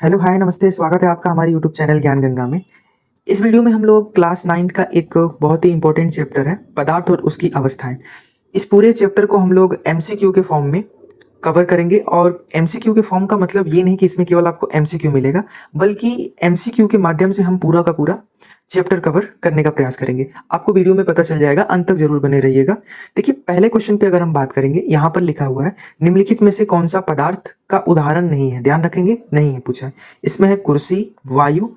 Hello hi नमस्ते, स्वागत है आपका हमारे यूट्यूब चैनल ज्ञान गंगा में। इस वीडियो में हम लोग क्लास 9th का एक बहुत ही इंपॉर्टेंट चैप्टर है पदार्थ और उसकी अवस्थाएं। इस पूरे चैप्टर को हम लोग एमसीक्यू के फॉर्म में कवर करेंगे। और एमसीक्यू के फॉर्म का मतलब ये नहीं कि इसमें केवल आपको एमसीक्यू मिलेगा, बल्कि एमसीक्यू के माध्यम से हम पूरा का पूरा चैप्टर कवर करने का प्रयास करेंगे। आपको वीडियो में पता चल जाएगा, अंत तक जरूर बने रहिएगा। देखिए, पहले क्वेश्चन पे अगर हम बात करेंगे, यहाँ पर लिखा हुआ है निम्नलिखित में से कौन सा पदार्थ का उदाहरण नहीं है। ध्यान रखेंगे, नहीं है पूछा है। इसमें है कुर्सी, वायु,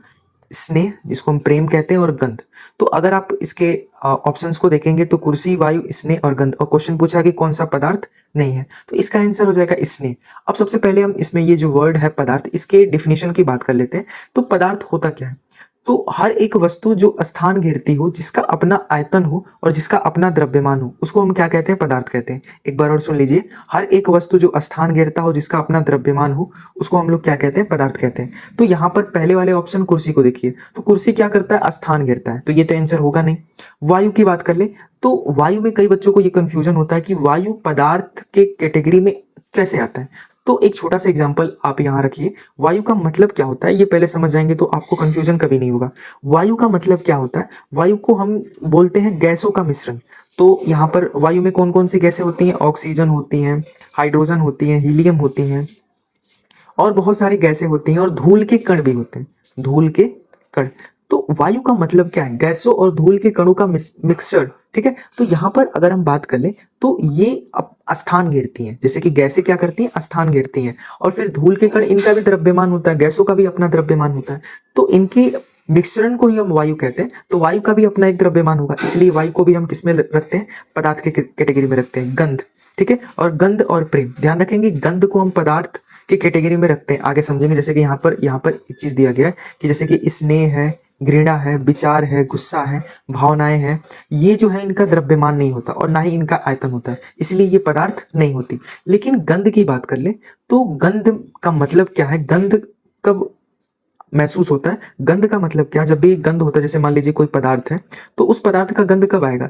स्नेह जिसको हम प्रेम कहते हैं, और गंध। तो अगर आप इसके ऑप्शंस को देखेंगे तो कुर्सी, वायु, स्नेह और गंध, और क्वेश्चन पूछा कि कौन सा पदार्थ नहीं है, तो इसका आंसर हो जाएगा स्नेह। अब सबसे पहले हम इसमें ये जो वर्ड है पदार्थ, इसके डिफिनेशन की बात कर लेते हैं। तो पदार्थ होता क्या है? तो हर एक वस्तु जो स्थान घेरती हो, जिसका अपना आयतन हो और जिसका अपना द्रव्यमान हो, उसको हम क्या कहते हैं? पदार्थ कहते हैं। एक बार और सुन लीजिए, हर एक वस्तु जो स्थान घेरता हो, जिसका अपना द्रव्यमान हो, उसको हम लोग क्या कहते हैं? पदार्थ कहते हैं। तो यहाँ पर पहले वाले ऑप्शन कुर्सी को देखिए, तो कुर्सी क्या करता है? स्थान घेरता है, तो ये तो आंसर होगा नहीं। वायु की बात कर ले, तो वायु में कई बच्चों को ये कंफ्यूजन होता है कि वायु पदार्थ के कैटेगरी में कैसे आता है। तो एक छोटा सा एग्जांपल आप यहाँ रखिए। वायु का मतलब क्या होता है, ये पहले समझ जाएंगे तो आपको कंफ्यूजन कभी नहीं होगा। वायु का मतलब क्या होता है? वायु को हम बोलते हैं गैसों का मिश्रण। तो यहाँ पर वायु में कौन कौन सी गैसें होती हैं? ऑक्सीजन होती हैं, हाइड्रोजन होती हैं, हीलियम होती हैं, और बहुत सारी गैसें होती हैं, और धूल के कण भी होते हैं, धूल के कण। तो वायु का मतलब क्या है? गैसों और धूल के कणों का मिक्सचर। ठीक है, तो यहाँ पर अगर हम बात कर ले तो ये स्थान घेरती हैं। जैसे कि गैसें क्या करती हैं? स्थान घेरती हैं। और फिर धूल के कण, इनका भी द्रव्यमान होता है, गैसों का भी अपना द्रव्यमान होता है, तो इनके मिश्रण को ही हम वायु कहते हैं। तो वायु का भी अपना एक द्रव्यमान होगा, इसलिए वायु को भी हम किसमें रखते हैं? पदार्थ के कैटेगरी में रखते हैं, गंध। ठीक है, और गंध और प्रेम, ध्यान रखेंगे, गंध को हम पदार्थ की कैटेगरी में रखते हैं। आगे समझेंगे। जैसे कि यहाँ पर एक चीज दिया गया है कि जैसे कि स्नेह है, घृणा है, विचार है, गुस्सा है, भावनाएं हैं, ये जो है इनका द्रव्यमान नहीं होता और ना ही इनका आयतन होता है, इसलिए ये पदार्थ नहीं होती। लेकिन गंध की बात कर ले तो गंध का मतलब क्या है? गंध कब महसूस होता है? गंध का मतलब क्या? जब भी गंध होता है, जैसे मान लीजिए कोई पदार्थ है, तो उस पदार्थ का गंध कब आएगा?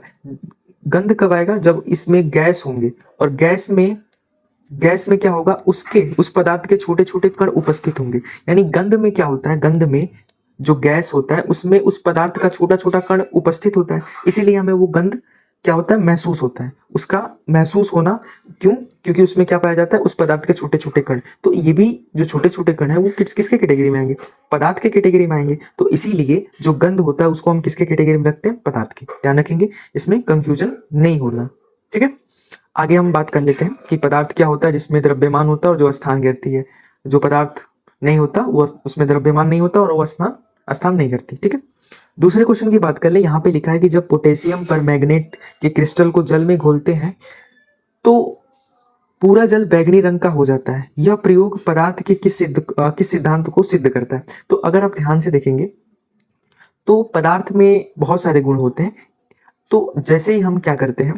गंध कब आएगा? जब इसमें गैस होंगे, और गैस में क्या होगा? उस पदार्थ के छोटे छोटे कण उपस्थित होंगे। यानी गंध में क्या होता है? गंध में जो गैस होता है उसमें उस पदार्थ का छोटा छोटा कण उपस्थित होता है, इसीलिए हमें वो गंध क्या होता है? महसूस होता है। उसका महसूस होना क्यों? क्योंकि उसमें क्या पाया जाता है? उस पदार्थ के छोटे छोटे कण। तो ये भी जो छोटे छोटे कण है वो किसके कैटेगरी में आएंगे? पदार्थ के कैटेगरी में आएंगे। तो इसीलिए जो गंध होता है उसको हम किसके कैटेगरी में रखते हैं? पदार्थ के। ध्यान रखेंगे, इसमें कंफ्यूजन नहीं होना। ठीक है, आगे हम बात कर लेते हैं कि पदार्थ क्या होता है जिसमें द्रव्यमान होता है और जो स्थान घेरती है। जो पदार्थ नहीं होता वो, उसमें द्रव्यमान नहीं होता और वो स्थान स्थान नहीं करती। ठीक है, दूसरे क्वेश्चन की बात कर ले। यहाँ पे लिखा है कि जब पोटेशियम परमैंगनेट के क्रिस्टल को जल में घोलते हैं तो पूरा जल बैगनी रंग का हो जाता है। यह प्रयोग पदार्थ के किस सिद्धांत को सिद्ध करता है? तो अगर आप ध्यान से देखेंगे तो पदार्थ में बहुत सारे गुण होते हैं। तो जैसे ही हम क्या करते हैं,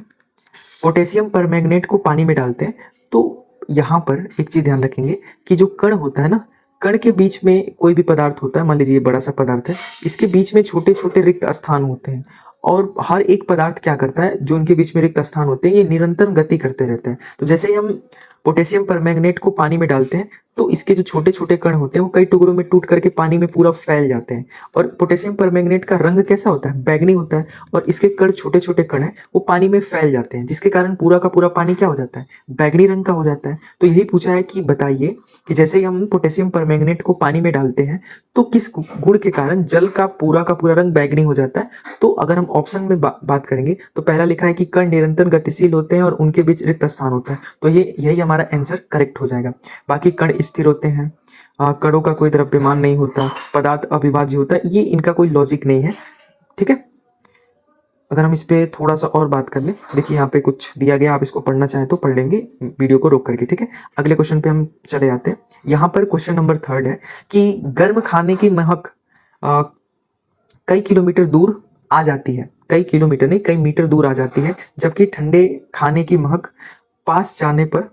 पोटेशियम परमैंगनेट को पानी में डालते हैं, तो यहाँ पर एक चीज ध्यान रखेंगे कि जो कण होता है ना, कण के बीच में कोई भी पदार्थ होता है, मान लीजिए ये बड़ा सा पदार्थ है, इसके बीच में छोटे छोटे रिक्त स्थान होते हैं। और हर एक पदार्थ क्या करता है? जो इनके बीच में रिक्त स्थान होते हैं, ये निरंतर गति करते रहते हैं। तो जैसे ही हम पोटेशियम परमैंगनेट को पानी में डालते हैं तो इसके जो छोटे छोटे कण होते हैं वो कई टुकड़ों में टूट करके पानी में पूरा फैल जाते हैं। और पोटेशियम परमैंगनेट का रंग कैसा होता है? बैगनी होता है। और इसके कण, छोटे छोटे कण हैं, वो पानी में फैल जाते हैं, जिसके कारण पूरा का पूरा पानी क्या हो जाता है? बैगनी रंग का हो जाता है। तो यही पूछा है कि बताइए कि जैसे ही हम पोटेशियम परमैंगनेट को पानी में डालते हैं तो किस गुण के कारण जल का पूरा रंग बैगनी हो जाता है? तो अगर हम ऑप्शन में बात करेंगे तो पहला लिखा है कि कण निरंतर गतिशील होते हैं और उनके बीच रिक्त स्थान होता है, तो ये यही हमारा आंसर करेक्ट हो जाएगा। बाकी कण स्थिर होते हैं, कणों का कोई द्रव्यमान नहीं होता, पदार्थ अविभाज्य होता है, ये इनका कोई लॉजिक नहीं है। ठीक है, अगर हम इस पे थोड़ा सा और बात कर लें, देखिए यहाँ पे कुछ दिया गया, आप इसको पढ़ना चाहें तो पढ़ लेंगे वीडियो को रोक करके। ठीक है, अगले क्वेश्चन पे हम चले जाते हैं। यहाँ पर क्वेश्चन नंबर 3 है कि गर्म खाने की महक कई किलोमीटर दूर आ जाती है। कई किलोमीटर नहीं, कई मीटर दूर आ जाती है, जबकि ठंडे खाने की महक पास जाने पर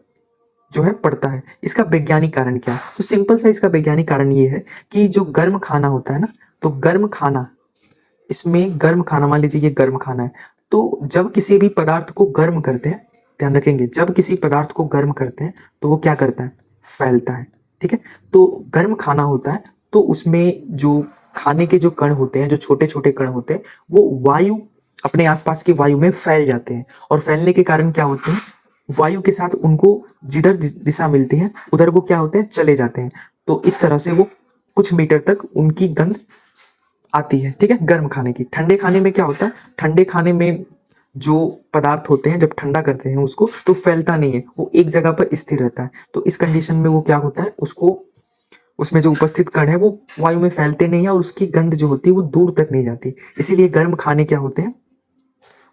जो है पड़ता है। इसका वैज्ञानिक कारण क्या है? तो सिंपल सा इसका वैज्ञानिक कारण ये है कि जो गर्म खाना होता है ना, तो गर्म खाना, इसमें गर्म खाना, मान लीजिए ये गर्म खाना है, तो जब किसी भी पदार्थ को गर्म करते हैं, ध्यान रखेंगे, जब किसी पदार्थ को गर्म करते हैं तो वो क्या करता है? फैलता है। ठीक है। तो गर्म खाना होता है तो उसमें जो खाने के जो कण होते हैं, जो छोटे छोटे कण होते हैं, वो वायु अपने आसपास की वायु में फैल जाते हैं और फैलने के कारण क्या होते हैं, वायु के साथ उनको जिधर दिशा मिलती है उधर वो क्या होते हैं, चले जाते हैं। तो इस तरह से वो कुछ मीटर तक उनकी गंध आती है। ठीक है, गर्म खाने की। ठंडे खाने में क्या होता है, ठंडे खाने में जो पदार्थ होते हैं जब ठंडा करते हैं उसको तो फैलता नहीं है, वो एक जगह पर स्थिर रहता है। तो इस कंडीशन में वो क्या होता है, उसको उसमें जो उपस्थित कण है वो वायु में फैलते नहीं है और उसकी गंध जो होती है वो दूर तक नहीं जाती। इसीलिए गर्म खाने क्या होते हैं,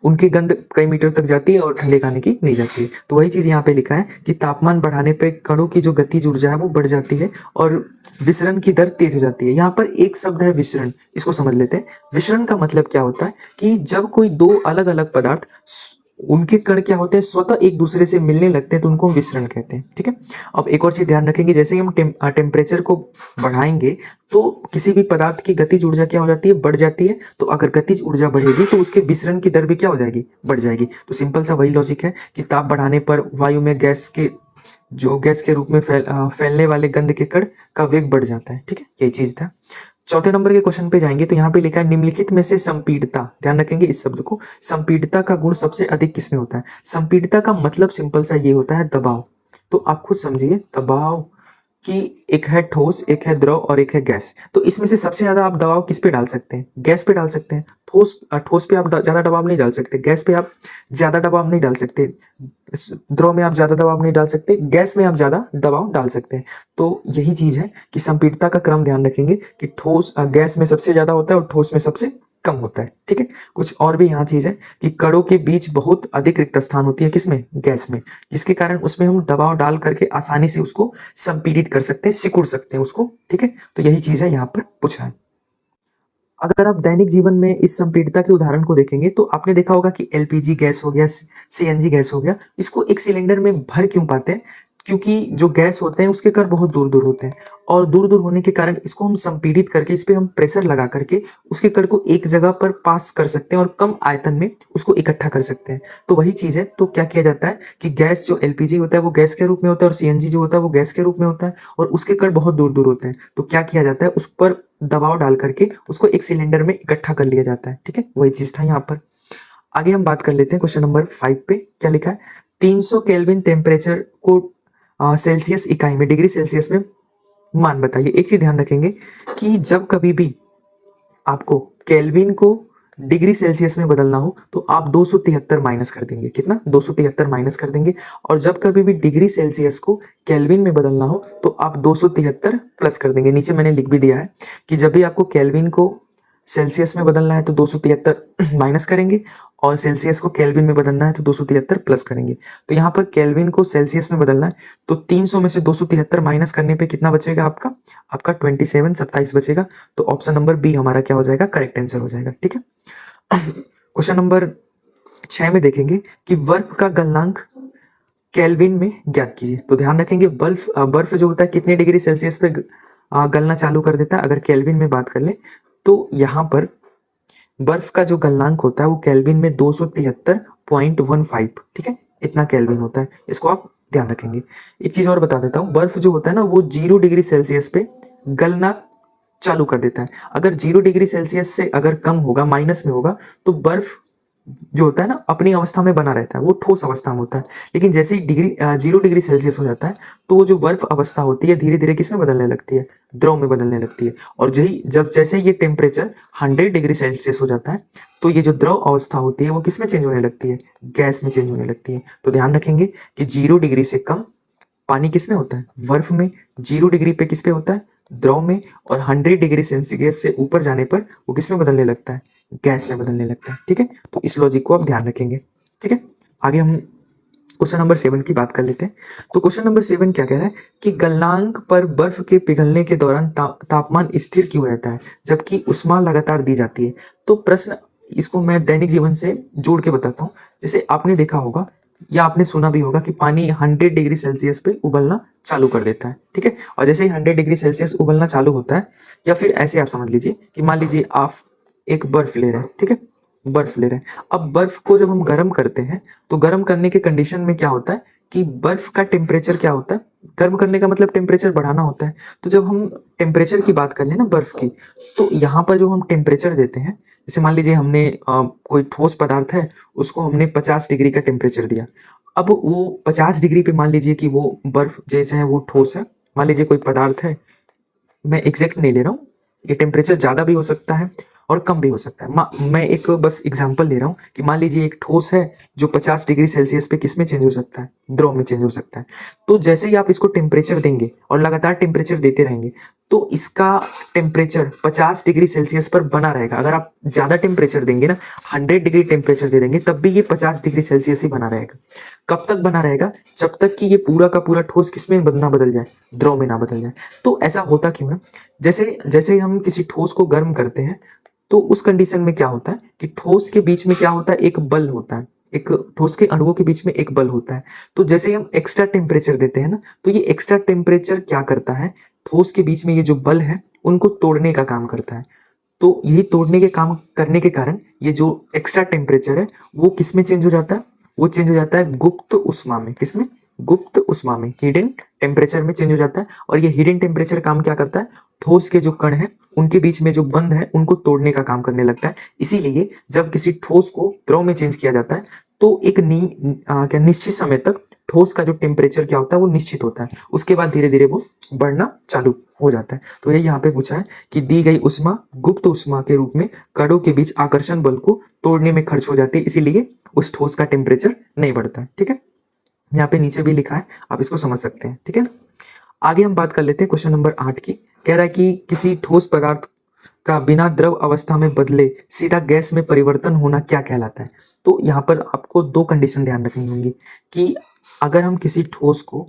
उनकी गंध कई मीटर तक जाती है और ठंडे खाने की नहीं जाती है। तो वही चीज यहाँ पे लिखा है कि तापमान बढ़ाने पे कणों की जो गतिज ऊर्जा है वो बढ़ जाती है और विसरण की दर तेज हो जाती है। यहाँ पर एक शब्द है विसरण, इसको समझ लेते हैं। विसरण का मतलब क्या होता है कि जब कोई दो अलग अलग पदार्थ उनके कण क्या होते हैं, स्वतः एक दूसरे से मिलने लगते हैं तो उनको हम विसरण कहते हैं। ठीक है। अब एक और चीज ध्यान रखेंगे, जैसे ही हम टेम्परेचर को बढ़ाएंगे तो किसी भी पदार्थ की गतिज ऊर्जा क्या हो जाती है, बढ़ जाती है। तो अगर गतिज ऊर्जा बढ़ेगी तो उसके विसरण की दर भी क्या हो जाएगी, बढ़ जाएगी। तो सिंपल सा वही लॉजिक है कि ताप बढ़ाने पर वायु में गैस के रूप में फैलने वाले गंध के कण का वेग बढ़ जाता है। ठीक है, यही चीज था। चौथे नंबर के क्वेश्चन पे जाएंगे तो यहाँ पे लिखा है निम्नलिखित में से संपीड़ितता, ध्यान रखेंगे इस शब्द को, संपीड़ितता का गुण सबसे अधिक किसमें होता है। संपीड़ितता का मतलब सिंपल सा ये होता है दबाव। तो आप खुद समझिए, दबाव कि एक है ठोस, एक है द्रव और एक है गैस। तो इसमें से सबसे ज्यादा आप दबाव किस पे डाल सकते हैं, गैस पे डाल सकते हैं। ठोस पे आप ज्यादा दबाव नहीं डाल सकते, गैस पे आप ज्यादा दबाव नहीं डाल सकते, द्रव में आप ज्यादा दबाव नहीं डाल सकते, गैस में आप ज्यादा दबाव डाल सकते हैं। तो यही चीज है कि संपीड़ितता का क्रम ध्यान रखेंगे कि गैस में सबसे ज्यादा होता है और ठोस में सबसे कम होता है। ठीक है। कुछ और भी यहाँ चीज है कि कणों के बीच बहुत अधिक रिक्त स्थान होती है, किसमें, गैस में, जिसके कारण उसमें हम दबाव डाल करके आसानी से उसको संपीड़ित कर सकते हैं, सिकुड़ सकते हैं उसको। ठीक है। तो यही चीज है यहाँ पर पूछा है। अगर आप दैनिक जीवन में इस संपीड़ितता के उदाहरण को देखेंगे तो आपने देखा होगा कि एलपीजी गैस हो गया, सीएनजी गैस हो गया, इसको एक सिलेंडर में भर क्यों पाते हैं, क्योंकि जो गैस होते हैं उसके कण बहुत दूर दूर होते हैं और दूर दूर होने के कारण इसको हम संपीड़ित करके, इस पे हम प्रेशर लगा करके उसके कण को एक जगह पर पास कर सकते हैं और कम आयतन में उसको इकट्ठा कर सकते हैं। तो वही चीज है। तो क्या किया जाता है कि गैस जो एलपीजी होता है वो गैस के रूप में होता है और सीएनजी जो होता है वो गैस के रूप में होता है और उसके कण बहुत दूर दूर होते हैं। तो क्या किया जाता है, उस पर दबाव डाल करके उसको एक सिलेंडर में इकट्ठा कर लिया जाता है। ठीक है, वही चीज था यहाँ पर। आगे हम बात कर लेते हैं क्वेश्चन नंबर 5 पे। क्या लिखा है, 300 केल्विन टेम्परेचर को सेल्सियस इकाई में, डिग्री सेल्सियस में मान बताइए। एक चीज ध्यान रखेंगे कि जब कभी भी आपको केल्विन को डिग्री सेल्सियस में बदलना हो तो आप 273 माइनस कर देंगे। कितना, 273 माइनस कर देंगे। और जब कभी भी डिग्री सेल्सियस को केल्विन में बदलना हो तो आप 273 प्लस कर देंगे। नीचे मैंने लिख भी दिया है कि जब भी आपको केल्विन को सेल्सियस में बदलना है तो 273 माइनस करेंगे और सेल्सियस को केल्विन में बदलना है तो 273 प्लस करेंगे। तो यहाँ पर केल्विन को सेल्सियस में बदलना है तो 300 में से 273 माइनस करने पे कितना बचेगा आपका, 27 बचेगा। तो ऑप्शन नंबर बी हमारा क्या हो जाएगा, करेक्ट आंसर हो जाएगा। ठीक है। क्वेश्चन नंबर 6 में देखेंगे कि बर्फ का गलनांक केल्विन में ज्ञात कीजिए। तो ध्यान रखेंगे बर्फ जो होता है कितने डिग्री सेल्सियस पे गलना चालू कर देता है। अगर केल्विन में बात कर ले तो यहाँ पर बर्फ का जो गलनांक होता है वो केल्विन में 273.15, ठीक है, इतना केल्विन होता है। इसको आप ध्यान रखेंगे। एक चीज और बता देता हूँ, बर्फ जो होता है ना वो 0 डिग्री सेल्सियस पे गलना चालू कर देता है। अगर 0 डिग्री सेल्सियस से अगर कम होगा, माइनस में होगा, तो बर्फ जो होता है ना अपनी अवस्था में बना रहता है, वो ठोस अवस्था में होता है। लेकिन जैसे ही 0 डिग्री सेल्सियस हो जाता है तो वो जो बर्फ अवस्था होती है धीरे धीरे किसमें बदलने लगती है, द्रव में बदलने लगती है। और जैसे ये टेम्परेचर 100 डिग्री सेल्सियस हो जाता है तो ये जो द्रव अवस्था होती है वो किसमें चेंज होने लगती है, गैस में चेंज होने लगती है। तो ध्यान रखेंगे कि 0 डिग्री से कम पानी किसमें होता है, बर्फ में। 0 डिग्री पे किस पे होता है, द्रव में। और 100 डिग्री सेल्सियस से ऊपर जाने पर वो किसमें बदलने लगता है, गैस में बदलने लगता है। ठीक है। तो इस लॉजिक को आप ध्यान रखेंगे। ठीक है। आगे हम क्वेश्चन नंबर 7 की बात कर लेते हैं। तो क्वेश्चन नंबर 7 क्या कह रहा है कि गलनांक पर बर्फ के पिघलने के दौरान तापमान स्थिर क्यों रहता है जबकि ऊष्मा लगातार दी जाती है। तो प्रश्न, इसको मैं दैनिक जीवन से जोड़ के बताता हूँ। जैसे आपने देखा होगा या आपने सुना भी होगा कि पानी 100 डिग्री सेल्सियस पे उबलना चालू कर देता है। ठीक है। और जैसे ही 100 डिग्री सेल्सियस उबलना चालू होता है, या फिर ऐसे आप समझ लीजिए कि मान लीजिए आप एक बर्फ ले रहे हैं, ठीक है, बर्फ ले रहे हैं। अब बर्फ को जब हम गर्म करते हैं तो गर्म करने के कंडीशन में क्या होता है कि बर्फ का टेम्परेचर क्या होता है, गर्म करने का मतलब टेम्परेचर बढ़ाना होता है। तो जब हम टेम्परेचर की बात कर लें ना बर्फ की, तो यहाँ पर जो हम टेम्परेचर देते हैं, जैसे मान लीजिए हमने कोई ठोस पदार्थ है, उसको हमने 50 डिग्री का टेम्परेचर दिया। अब वो 50 डिग्री पे मान लीजिए कि वो बर्फ जैसे है वो ठोस है, मान लीजिए कोई पदार्थ है, मैं एग्जैक्ट नहीं ले रहा हूँ, ये टेम्परेचर ज़्यादा भी हो सकता है और कम भी हो सकता है। मैं एक बस एग्जांपल ले रहा हूँ कि मान लीजिए एक ठोस है जो 50 डिग्री सेल्सियस पे किस में चेंज हो सकता है, द्रव में चेंज हो सकता है। तो जैसे ही आप इसको टेम्परेचर देंगे और लगातार टेम्परेचर देते रहेंगे, तो इसका टेम्परेचर 50 डिग्री सेल्सियस पर बना रहेगा। अगर आप ज़्यादा टेम्परेचर देंगे ना, 100 डिग्री टेम्परेचर दे देंगे, तब भी ये 50 डिग्री सेल्सियस ही बना रहेगा। कब तक बना रहेगा? जब तक कि ये पूरा का पूरा ठोस किसमें ना बदल जाए, द्रव में ना बदल जाए। तो ऐसा होता क्यों है? जैसे जैसे हम किसी ठोस को गर्म करते हैं, तो उस कंडीशन में क्या होता है कि ठोस के बीच में क्या होता है, एक बल होता है, एक ठोस के अणुओं के बीच में एक बल होता है। तो जैसे हम एक्स्ट्रा टेम्परेचर देते हैं ना, तो ये एक्स्ट्रा टेम्परेचर क्या करता है, ठोस के बीच में ये जो बल है उनको तोड़ने का काम करता है। तो यही तोड़ने के काम करने के कारण ये जो एक्स्ट्रा टेम्परेचर है वो किस में चेंज हो जाता है, वो चेंज हो जाता है गुप्त उष्मा में। किसमें? गुप्त उष्मा में, हिडन टेम्परेचर में चेंज हो जाता है। और ये हिडन टेम्परेचर काम क्या करता है, ठोस के जो कण है उनके बीच में जो बंध है उनको तोड़ने का काम करने लगता है। इसीलिए जब किसी ठोस को द्रव में चेंज किया जाता है, तो एक क्या निश्चित समय तक ठोस का जो टेम्परेचर क्या होता है वो निश्चित होता है, उसके बाद धीरे धीरे वो बढ़ना चालू हो जाता है। तो ये यहाँ पे पूछा है कि दी गई उष्मा गुप्त उष्मा के रूप में कणों के बीच आकर्षण बल को तोड़ने में खर्च हो जाती है, इसीलिए उस ठोस का टेम्परेचर नहीं बढ़ता है। ठीक है, यहाँ पे नीचे भी लिखा है, आप इसको समझ सकते हैं। ठीक है ना, आगे हम बात कर लेते हैं क्वेश्चन नंबर 8 की। कह रहा है कि किसी ठोस पदार्थ का बिना द्रव अवस्था में बदले सीधा गैस में परिवर्तन होना क्या कहलाता है। तो यहाँ पर आपको दो कंडीशन ध्यान रखनी होंगी कि अगर हम किसी ठोस को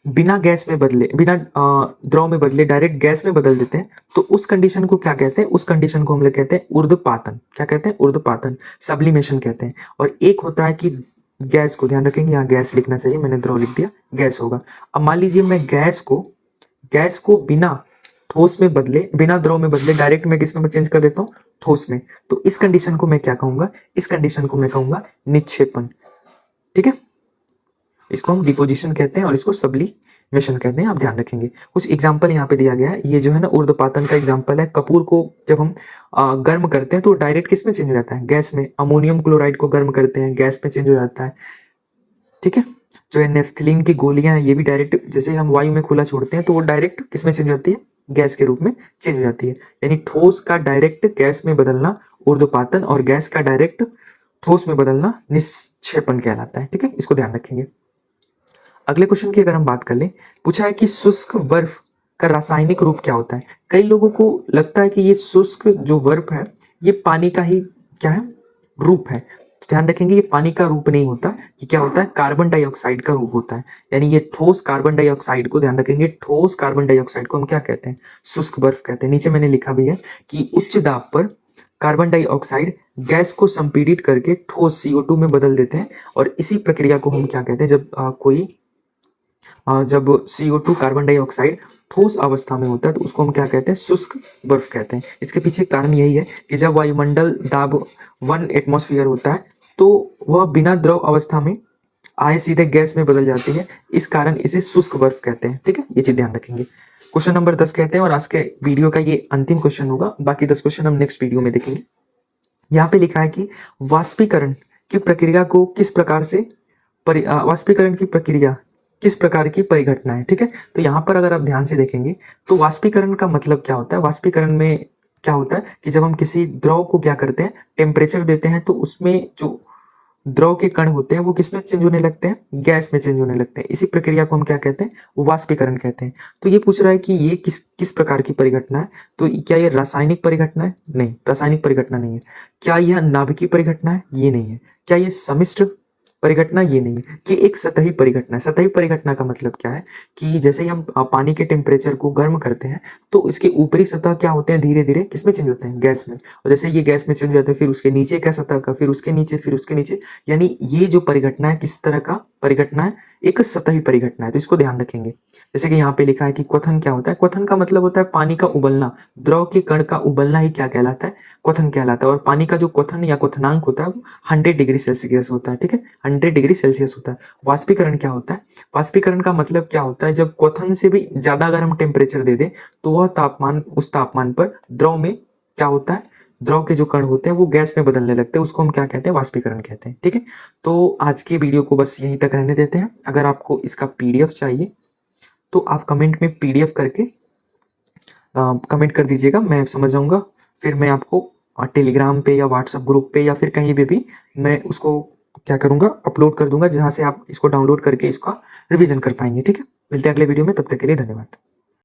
बिना गैस में बदले, बिना द्रव में बदले डायरेक्ट गैस में बदल देते हैं, तो उस कंडीशन को क्या कहते हैं, उस कंडीशन को हम लोग कहते हैं ऊर्ध्वपातन। क्या कहते हैं? ऊर्ध्वपातन, सब्लिमेशन कहते हैं। और एक होता है कि गैस को, ध्यान रखेंगे यहाँ गैस लिखना चाहिए, मैंने द्रव लिख दिया, गैस होगा। अब मान लीजिए मैं गैस को बिना ठोस में बदले, बिना द्रव में बदले डायरेक्ट मैं किस में चेंज कर देता हूँ, ठोस में। तो इस कंडीशन को मैं क्या कहूंगा, इस कंडीशन को मैं कहूंगा निक्षेपण। ठीक है, इसको हम डिपोजिशन कहते हैं और इसको सब्लिमेशन कहते हैं, आप ध्यान रखेंगे। कुछ एग्जांपल यहाँ पे दिया गया है, ये जो है ना ऊर्ध्वपातन का एग्जांपल है। कपूर को जब हम गर्म करते हैं तो डायरेक्ट किस में चेंज हो जाता है, गैस में। अमोनियम क्लोराइड को गर्म करते हैं, गैस में चेंज हो जाता है। ठीक है, जो है नेफ्थलीन की गोलियां हैं, ये भी डायरेक्ट जैसे हम वायु में खुला छोड़ते हैं तो वो डायरेक्ट किस में चेंज हो जाती है, गैस के रूप में चेंज हो जाती है। यानी ठोस का डायरेक्ट गैस में बदलना ऊर्ध्वपातन और गैस का डायरेक्ट ठोस में बदलना निक्षेपण कहलाता है। ठीक है, इसको ध्यान रखेंगे। अगले क्वेश्चन की अगर हम बात कर लें, पूछा है कि शुष्क बर्फ का रासायनिक रूप क्या होता है। कई लोगों को लगता है कि ये शुष्क जो बर्फ है ये पानी का ही क्या है, रूप है। तो ध्यान रखेंगे ये पानी का रूप नहीं होता, ये क्या होता है, कार्बन डाइऑक्साइड का रूप होता है। यानी ये ठोस कार्बन डाइऑक्साइड को, ध्यान रखेंगे ठोस कार्बन डाइऑक्साइड को हम क्या कहते हैं, शुष्क बर्फ कहते हैं। नीचे मैंने लिखा भी है कि उच्च दाब पर कार्बन डाइऑक्साइड गैस को संपीड़ित करके ठोस CO2 में बदल देते हैं, और इसी प्रक्रिया को हम क्या कहते हैं, जब CO2 कार्बन डाइऑक्साइड ठोस अवस्था में होता है तो उसको हम क्या कहते हैं, शुष्क बर्फ कहते हैं। इसके पीछे कारण यही है कि जब वायुमंडल दाब 1 एटमॉस्फेयर होता है तो वह बिना द्रव अवस्था में आए सीधे गैस में बदल जाती है, इस कारण इसे शुष्क बर्फ कहते हैं। ठीक है, ये चीज ध्यान रखेंगे। क्वेश्चन नंबर 10 कहते हैं, और आज के वीडियो का ये अंतिम क्वेश्चन होगा, बाकी 10 क्वेश्चन हम नेक्स्ट वीडियो में देखेंगे। यहाँ पे लिखा है कि वाष्पीकरण की प्रक्रिया को किस प्रकार से वाष्पीकरण की प्रक्रिया किस प्रकार की परिघटना है। ठीक है, तो यहाँ पर अगर आप ध्यान से देखेंगे तो वाष्पीकरण का मतलब क्या होता है, वाष्पीकरण में क्या होता है कि जब हम किसी द्रव को क्या करते हैं, टेम्परेचर देते हैं, तो उसमें जो द्रव के कण होते हैं वो किस में चेंज होने लगते हैं, गैस में चेंज होने लगते हैं। इसी प्रक्रिया को हम क्या कहते हैं, वाष्पीकरण कहते हैं। तो ये पूछ रहा है कि ये किस किस प्रकार की परिघटना है। तो क्या ये रासायनिक परिघटना है? नहीं, रासायनिक परिघटना नहीं है। क्या यह नाभिकीय परिघटना है? ये नहीं है। क्या ये सम्मिश्र परिघटना? ये नहीं है। कि एक सतही परिघटना है। सतही परिघटना का मतलब क्या है कि जैसे ही हम पानी के टेम्परेचर को गर्म करते हैं तो इसके ऊपरी सतह क्या होते हैं, धीरे धीरे किस में चेंज होते हैं, गैस में। और जैसे ये गैस में चेंज हो जाते हैं, फिर उसके नीचे क्या सतह का, फिर उसके नीचे, फिर उसके नीचे। यानी ये जो परिघटना है किस तरह का परिघटना है, एक सतही परिघटना है। तो इसको ध्यान रखेंगे। जैसे कि यहाँ पे लिखा है कि क्वथन क्या होता है, क्वथन का मतलब होता है पानी का उबलना, द्रव के कण का उबलना ही क्या कहलाता है, क्वथन कहलाता है। और पानी का जो क्वथन या क्वथनांक होता है वो 100 डिग्री सेल्सियस होता है। ठीक है, 100 डिग्री सेल्सियस होता है। वाष्पीकरण क्या होता है? वाष्पीकरण का मतलब क्या होता है? जब क्वथन से भी ज्यादा अगर हम टेम्परेचर दे दें तो वह तापमान, उस तापमान पर द्रव में क्या होता है, द्रव के जो कण होते हैं वो गैस में बदलने लगते हैं, उसको हम क्या कहते हैं? वाष्पीकरण कहते हैं। ठीक है, तो आज के वीडियो को बस यहीं तक रहने देते हैं। अगर आपको इसका पीडीएफ चाहिए तो आप कमेंट में पीडीएफ करके कमेंट कर दीजिएगा, मैं समझ जाऊंगा। फिर मैं आपको टेलीग्राम पे या व्हाट्सएप ग्रुप पे या फिर कहीं भी मैं उसको क्या करूंगा, अपलोड कर दूंगा, जहां से आप इसको डाउनलोड करके इसका रिवीजन कर पाएंगे। ठीक है, मिलते हैं अगले वीडियो में, तब तक के लिए धन्यवाद।